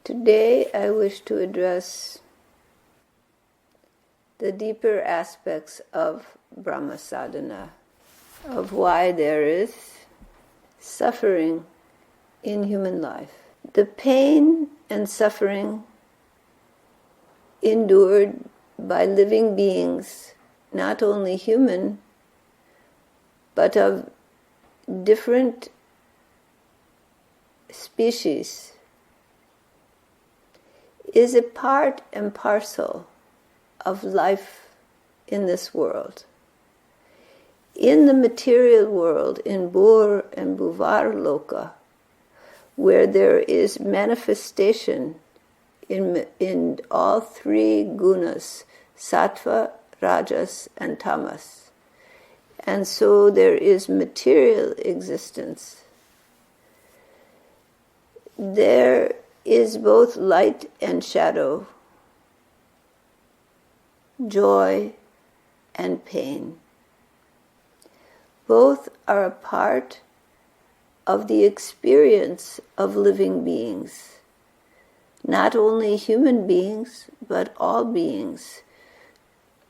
Today I wish to address the deeper aspects of Brahma sadhana, of why there is suffering in human life. The pain and suffering endured by living beings, not only human, but of different species, is a part and parcel of life in this world. In the material world, in Bur and Bhuvar Loka, where there is manifestation in all three gunas, sattva, rajas, and tamas, and so there is material existence. There is both light and shadow, joy and pain. Both are a part of the experience of living beings, not only human beings, but all beings.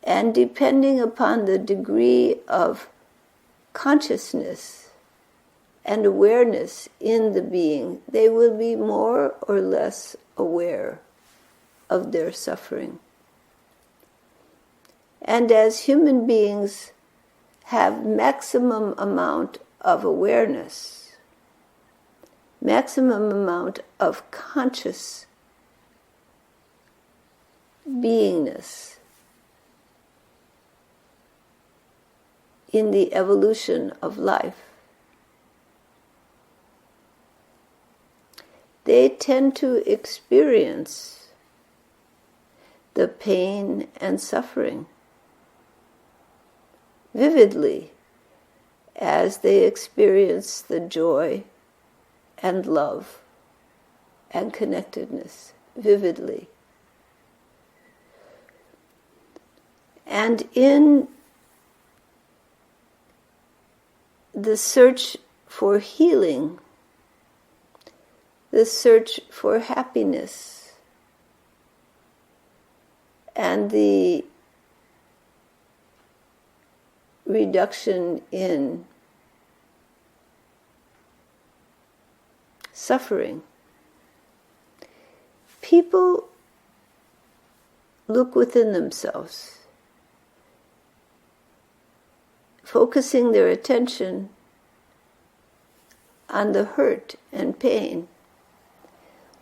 And depending upon the degree of consciousness and awareness in the being, they will be more or less aware of their suffering. And as human beings have maximum amount of awareness, maximum amount of conscious beingness in the evolution of life, they tend to experience the pain and suffering vividly as they experience the joy and love and connectedness vividly. And in the search for healing, the search for happiness, and the reduction in suffering, people look within themselves, focusing their attention on the hurt and pain.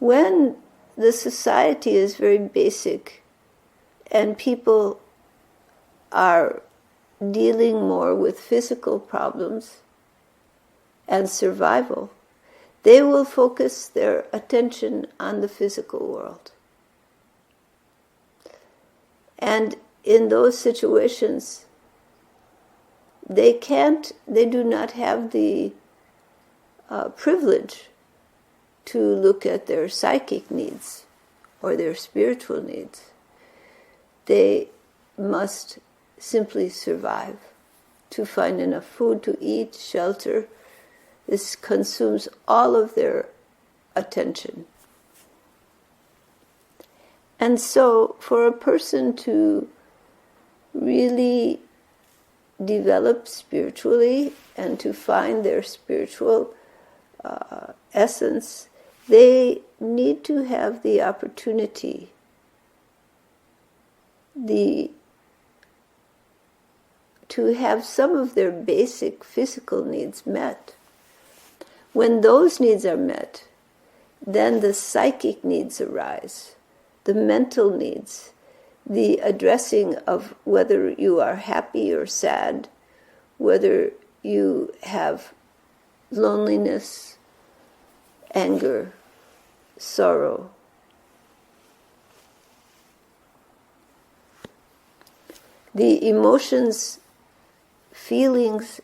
When the society is very basic and people are dealing more with physical problems and survival, they will focus their attention on the physical world. And in those situations, they do not have the privilege to look at their psychic needs or their spiritual needs. They must simply survive, to find enough food to eat, shelter. This consumes all of their attention. And so for a person to really develop spiritually and to find their spiritual essence, they need to have the opportunity, to have some of their basic physical needs met. When those needs are met, then the psychic needs arise, the mental needs, the addressing of whether you are happy or sad, whether you have loneliness, anger, sorrow. The emotions, feelings,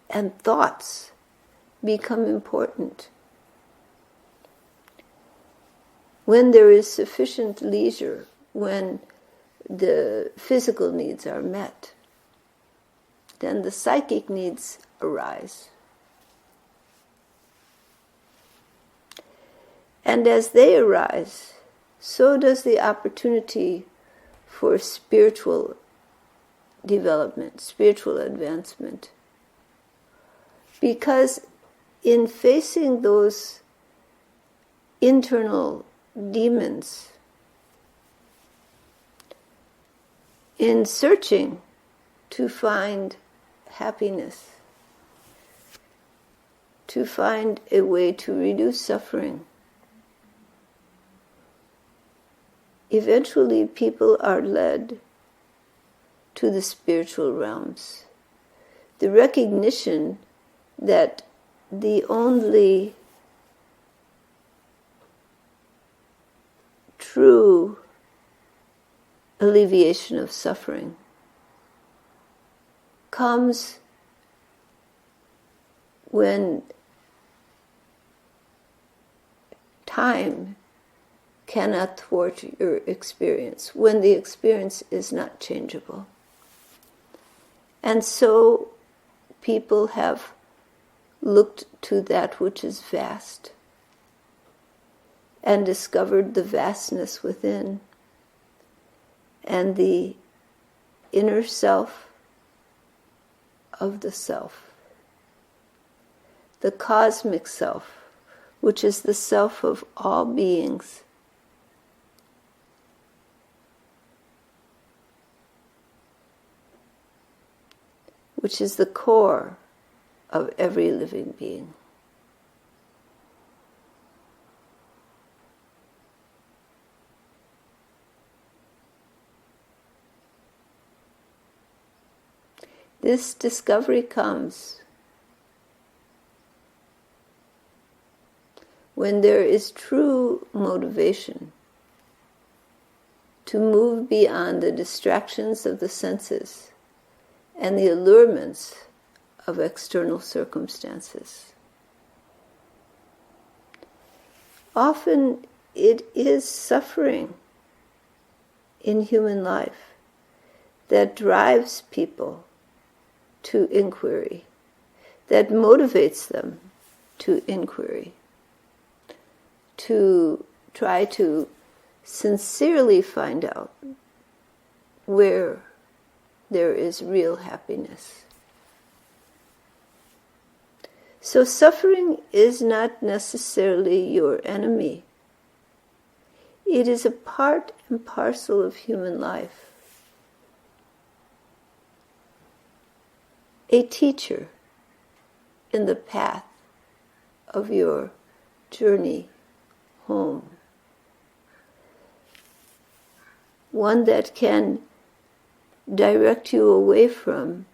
and thoughts become important. When there is sufficient leisure, when the physical needs are met, then the psychic needs arise. And as they arise, so does the opportunity for spiritual development, spiritual advancement. Because in facing those internal demons, in searching to find happiness, to find a way to reduce suffering, eventually people are led to the spiritual realms. The recognition that the only true alleviation of suffering comes when time cannot thwart your experience, when the experience is not changeable. And so people have looked to that which is vast and discovered the vastness within and the inner self of the self, the cosmic self, which is the self of all beings. Which is the core of every living being. This discovery comes when there is true motivation to move beyond the distractions of the senses and the allurements of external circumstances. Often it is suffering in human life that drives people to inquiry, that motivates them to inquiry, to try to sincerely find out where there is real happiness. So suffering is not necessarily your enemy. It is a part and parcel of human life. A teacher in the path of your journey home. One that can direct you away from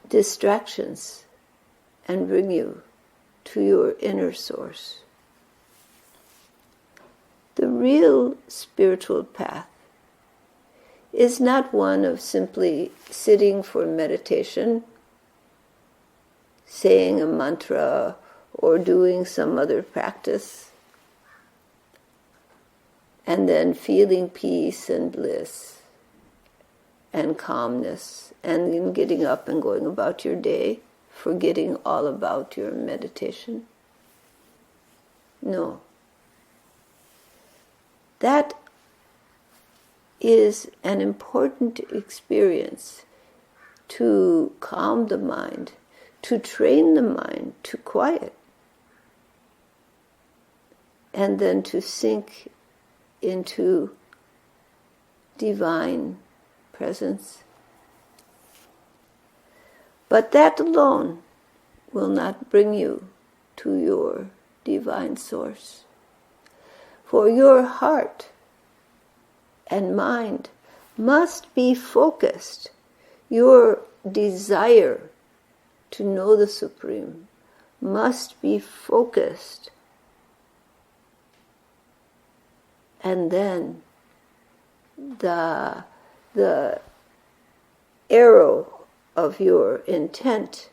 distractions and bring you to your inner source. The real spiritual path is not one of simply sitting for meditation, saying a mantra, or doing some other practice, and then feeling peace and bliss and calmness, and then getting up and going about your day, forgetting all about your meditation. No. That is an important experience to calm the mind, to train the mind to quiet, and then to sink into divine presence. But that alone will not bring you to your divine source. For your heart and mind must be focused. Your desire to know the Supreme must be focused. And then the arrow of your intent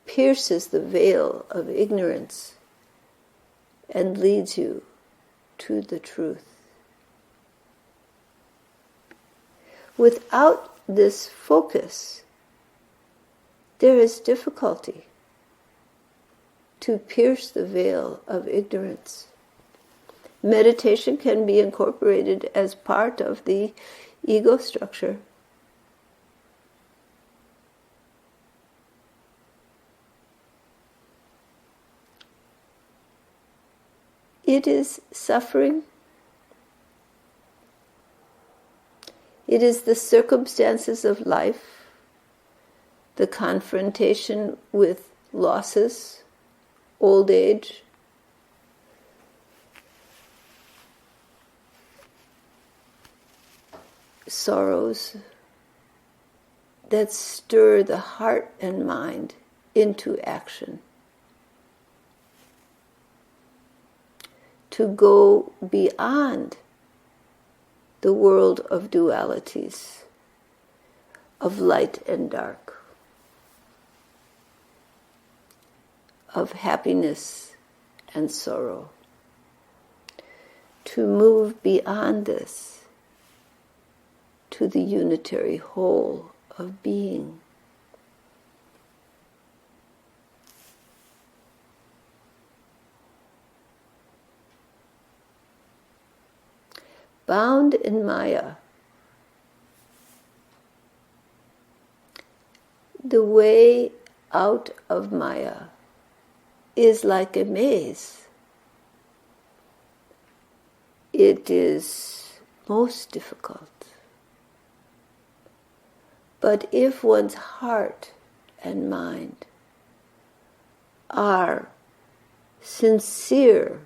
pierces the veil of ignorance and leads you to the truth. Without this focus, there is difficulty to pierce the veil of ignorance. Meditation can be incorporated as part of the ego structure. It is suffering. It is the circumstances of life, the confrontation with losses, old age, sorrows that stir the heart and mind into action. To go beyond the world of dualities, of light and dark, of happiness and sorrow. To move beyond this to the unitary whole of being. Bound in Maya, the way out of Maya is like a maze. It is most difficult. But if one's heart and mind are sincere,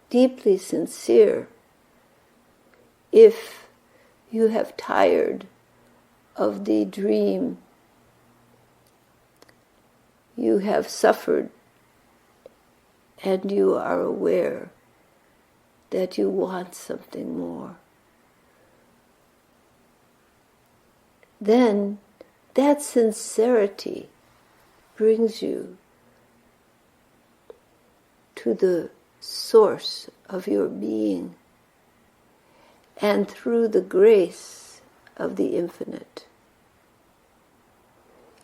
deeply sincere, if you have tired of the dream, you have suffered, and you are aware that you want something more, then that sincerity brings you to the source of your being, and through the grace of the infinite,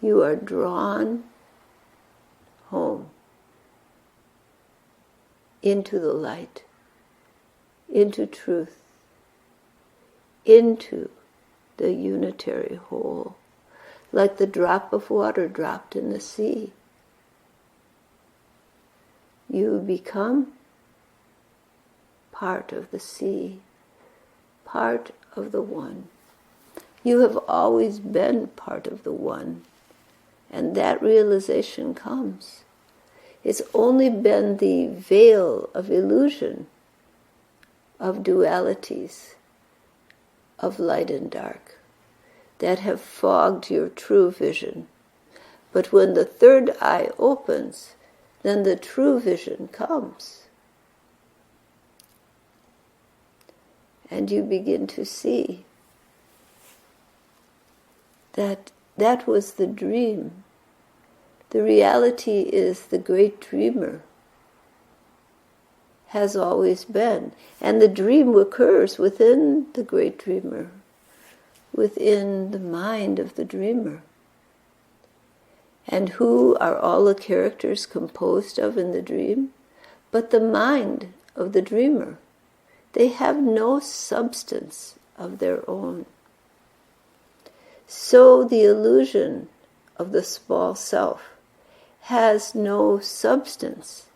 you are drawn home into the light, into truth, into the unitary whole, like the drop of water dropped in the sea. You become part of the sea, part of the one. You have always been part of the one, and that realization comes. It's only been the veil of illusion, of dualities, of light and dark, that have fogged your true vision. But when the third eye opens, then the true vision comes. And you begin to see that that was the dream. The reality is the great dreamer has always been. And the dream occurs within the great dreamer, within the mind of the dreamer. And who are all the characters composed of in the dream? But the mind of the dreamer. They have no substance of their own. So the illusion of the small self has no substance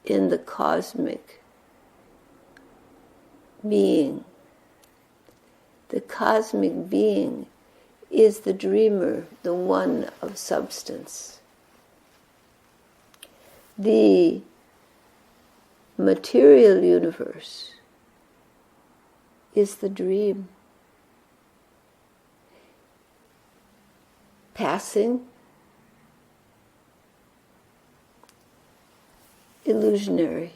in the cosmic being. The cosmic being is the dreamer, the one of substance. The material universe is the dream. Passing, illusionary.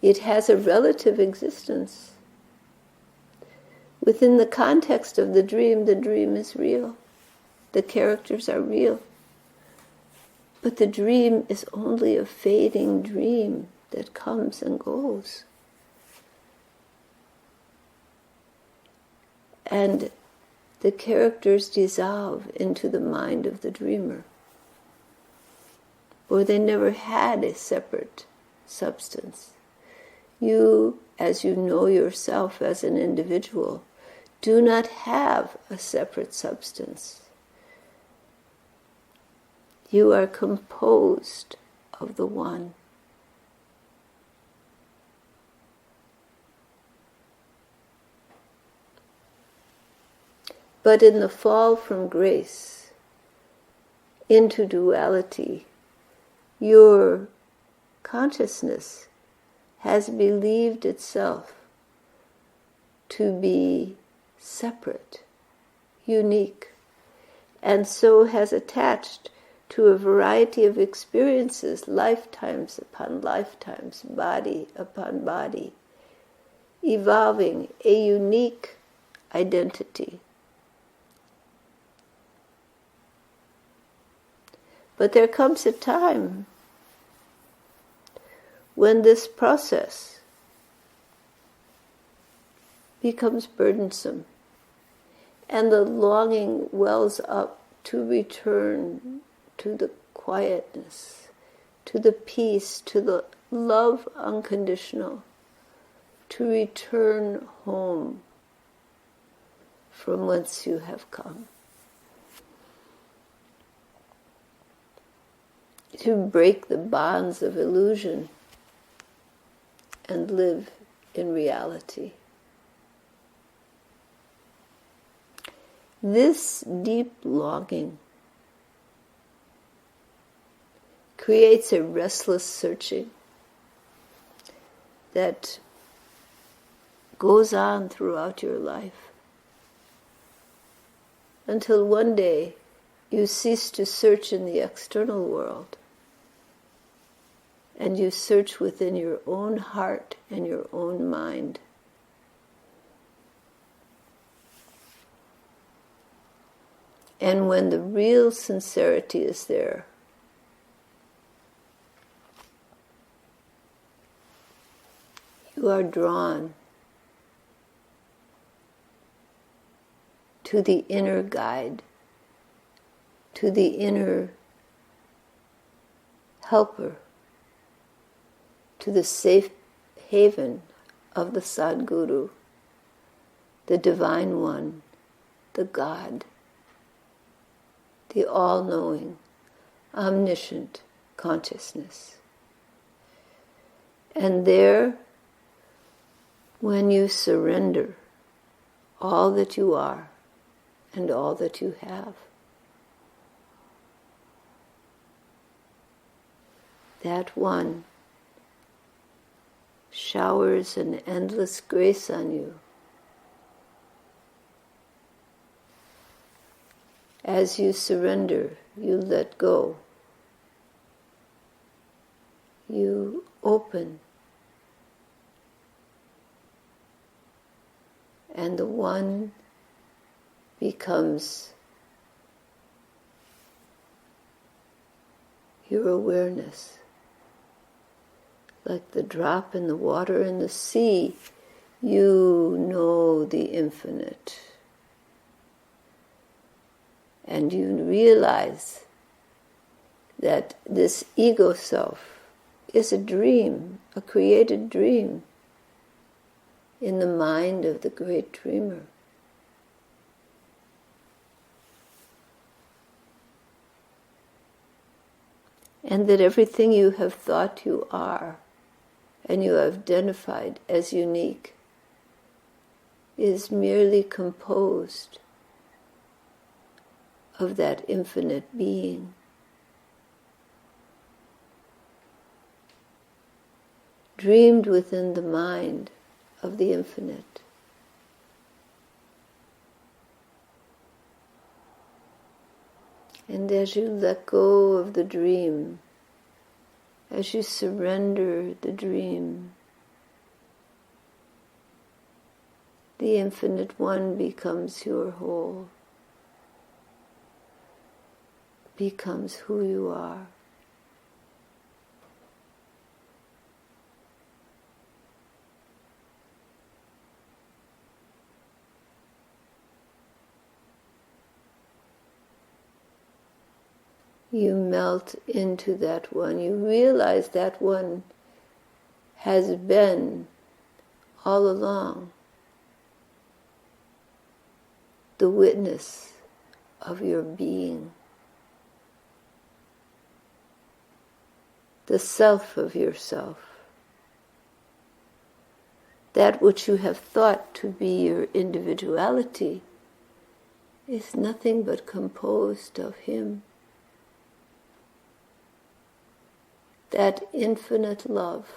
It has a relative existence. Within the context of the dream is real. The characters are real. But the dream is only a fading dream that comes and goes. and the characters dissolve into the mind of the dreamer. Or they never had a separate substance. You, as you know yourself as an individual, do not have a separate substance. You are composed of the one. But in the fall from grace into duality, your consciousness has believed itself to be separate, unique, and so has attached to a variety of experiences, lifetimes upon lifetimes, body upon body, evolving a unique identity. But there comes a time when this process becomes burdensome and the longing wells up to return to the quietness, to the peace, to the love unconditional, to return home from whence you have come. To break the bonds of illusion and live in reality. This deep longing creates a restless searching that goes on throughout your life until one day you cease to search in the external world and you search within your own heart and your own mind. And when the real sincerity is there, you are drawn to the inner guide, to the inner helper, to the safe haven of the Sadguru, the Divine One, the God, the all-knowing, omniscient consciousness. And there, when you surrender all that you are and all that you have, that one showers an endless grace on you as you surrender, you let go, you open, and the one becomes your awareness. Like the drop in the water in the sea, you know the infinite. And you realize that this ego self is a dream, a created dream in the mind of the great dreamer. And that everything you have thought you are and you have identified as unique is merely composed of that infinite being. Dreamed within the mind of the infinite. And as you let go of the dream, as you surrender the dream, the infinite one becomes your whole, becomes who you are. You melt into that one. You realize that one has been all along the witness of your being, the self of yourself, that which you have thought to be your individuality is nothing but composed of Him. That infinite love,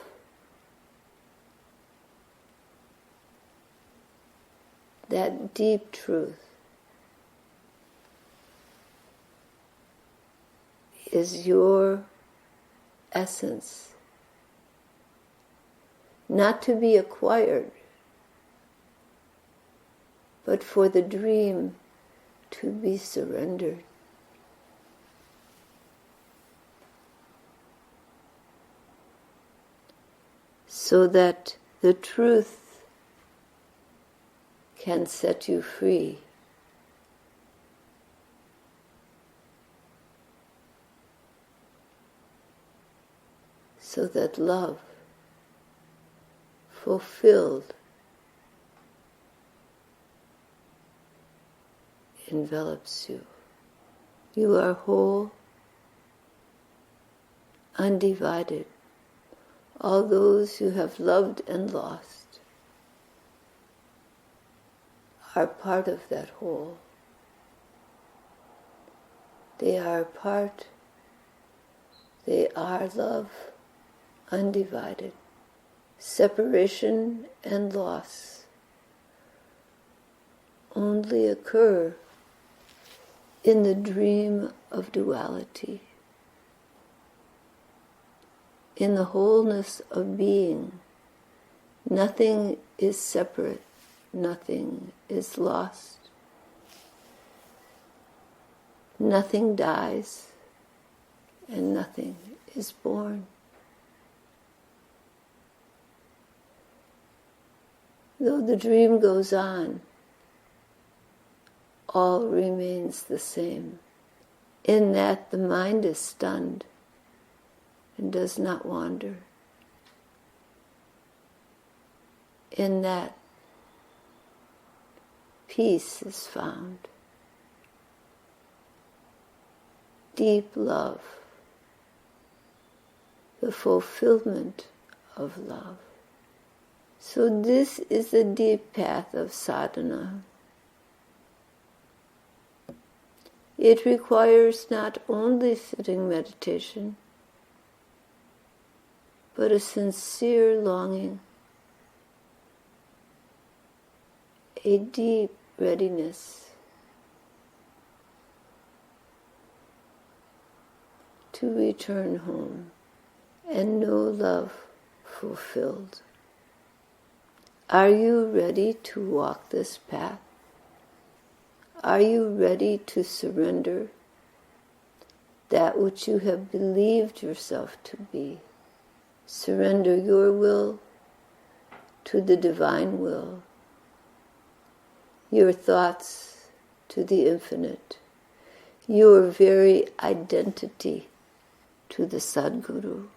that deep truth is your essence, not to be acquired, but for the dream to be surrendered. So that the truth can set you free. So that love, fulfilled, envelops you. You are whole, undivided. All those you have loved and lost are part of that whole. They are part, they are love, undivided. Separation and loss only occur in the dream of duality. In the wholeness of being, nothing is separate, nothing is lost, nothing dies, and nothing is born. Though the dream goes on, all remains the same, in that the mind is stunned and does not wander. In that, peace is found. Deep love, the fulfillment of love. So this is the deep path of sadhana. It requires not only sitting meditation, but a sincere longing, a deep readiness to return home and know love fulfilled. Are you ready to walk this path? Are you ready to surrender that which you have believed yourself to be? Surrender your will to the divine will, your thoughts to the infinite, your very identity to the Sadguru,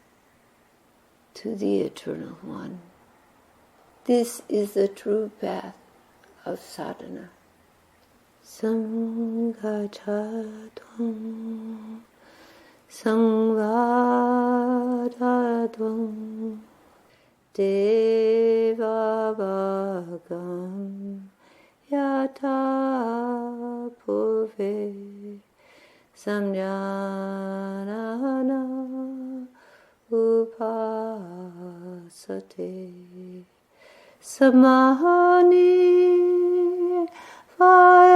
to the Eternal One. This is the true path of sadhana. Sanghachatam Sangvadadvam Devabhagam Yata Purve Samjnana Upasate Samahani Vayakuti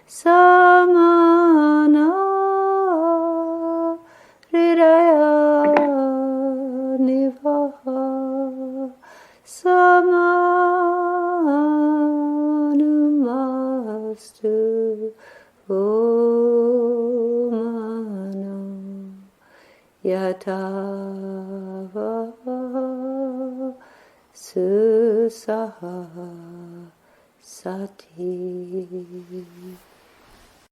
Samana Hridaya Nivaha Samanumastu Omano Yatava Susaha Sati.